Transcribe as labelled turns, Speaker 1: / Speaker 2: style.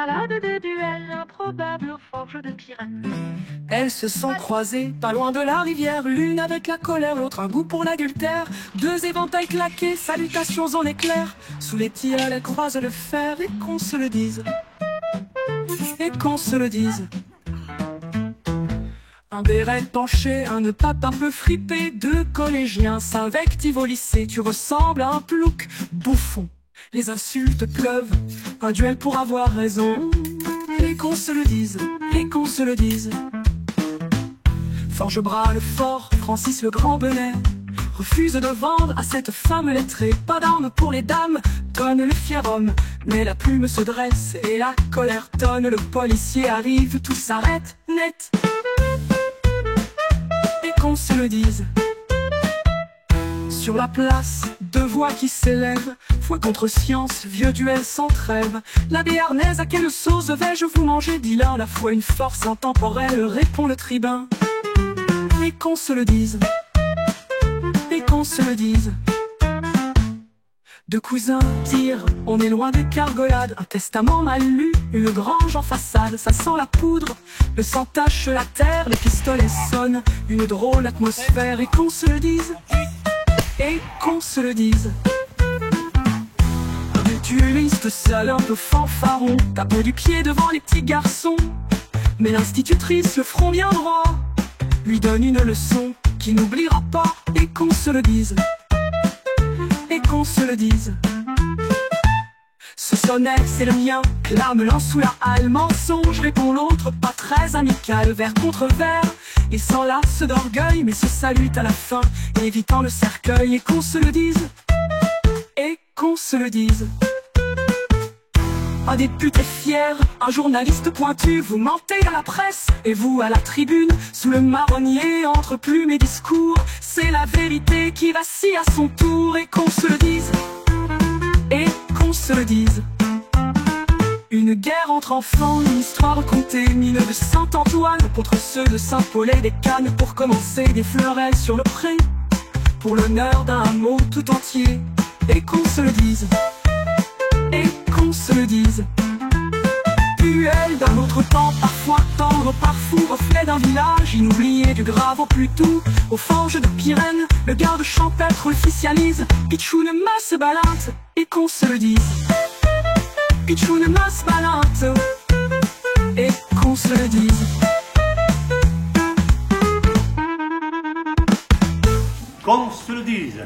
Speaker 1: Balade de duel, improbable forge de Pyrène.
Speaker 2: Elles se sont croisées, pas loin de la rivière, l'une avec la colère, l'autre un goût pour l'adultère. Deux éventails claqués, salutations en éclairs. Sous les tilleuls, elles croisent le fer, et qu'on se le dise. Et qu'on se le dise. Un béret penché, un pape un peu fripé, deux collégiens s'invectivent au lycée. Tu ressembles à un plouc bouffon, les insultes pleuvent, un duel pour avoir raison. Et qu'on se le dise, et qu'on se le dise. Forgebras le fort, Francis le grand Benet refuse de vendre à cette femme lettrée. Pas d'armes pour les dames, tonne le fier homme. Mais la plume se dresse et la colère tonne. Le policier arrive, tout s'arrête net. Et qu'on se le dise. Sur la place, deux voix qui s'élèvent, foi contre science, vieux duel sans trêve. La béarnaise, à quelle sauce vais-je vous manger? Dit l'un, la foi une force intemporelle, répond le tribun. Et qu'on se le dise. Et qu'on se le dise. Deux cousins tirent, on est loin des cargolades. Un testament mal lu, une grange en façade. Ça sent la poudre, le sang tache la terre. Les pistolets sonnent, une drôle atmosphère. Et qu'on se le dise. Et qu'on se le dise. Un duelliste seul, un peu fanfaron, tape du pied devant les petits garçons. Mais l'institutrice, le front bien droit, lui donne une leçon qui n'oubliera pas. Et qu'on se le dise. Et qu'on se le dise. Ce sonnet c'est le mien, clame l'un sous la halle. Mensonge répond l'autre, pas très amical. Vers contre vers, et s'enlace d'orgueil, mais se salute à la fin, évitant le cercueil. Et qu'on se le dise. Et qu'on se le dise. Un député fier, un journaliste pointu, vous mentez à la presse, et vous à la tribune. Sous le marronnier, entre plumes et discours, c'est la vérité qui vacille à son tour. Et qu'on se le dise. Et qu'on se le dise. Une guerre entre enfants, une histoire racontée, mine de Saint-Antoine contre ceux de Saint-Paul et des Cannes. Pour commencer, des fleurets sur le pré, pour l'honneur d'un mot tout entier. Et qu'on se le dise. Et qu'on se le dise. Duel d'un autre temps, parfois tendre, parfois reflet d'un village inoublié, du grave au plus doux, aux forges de Pyrène. Le garde champêtre officialise, Pichoune masse balinte. Et qu'on se le dise. Pichoune masse balinte. Et qu'on se le dise.
Speaker 3: Qu'on se le dise.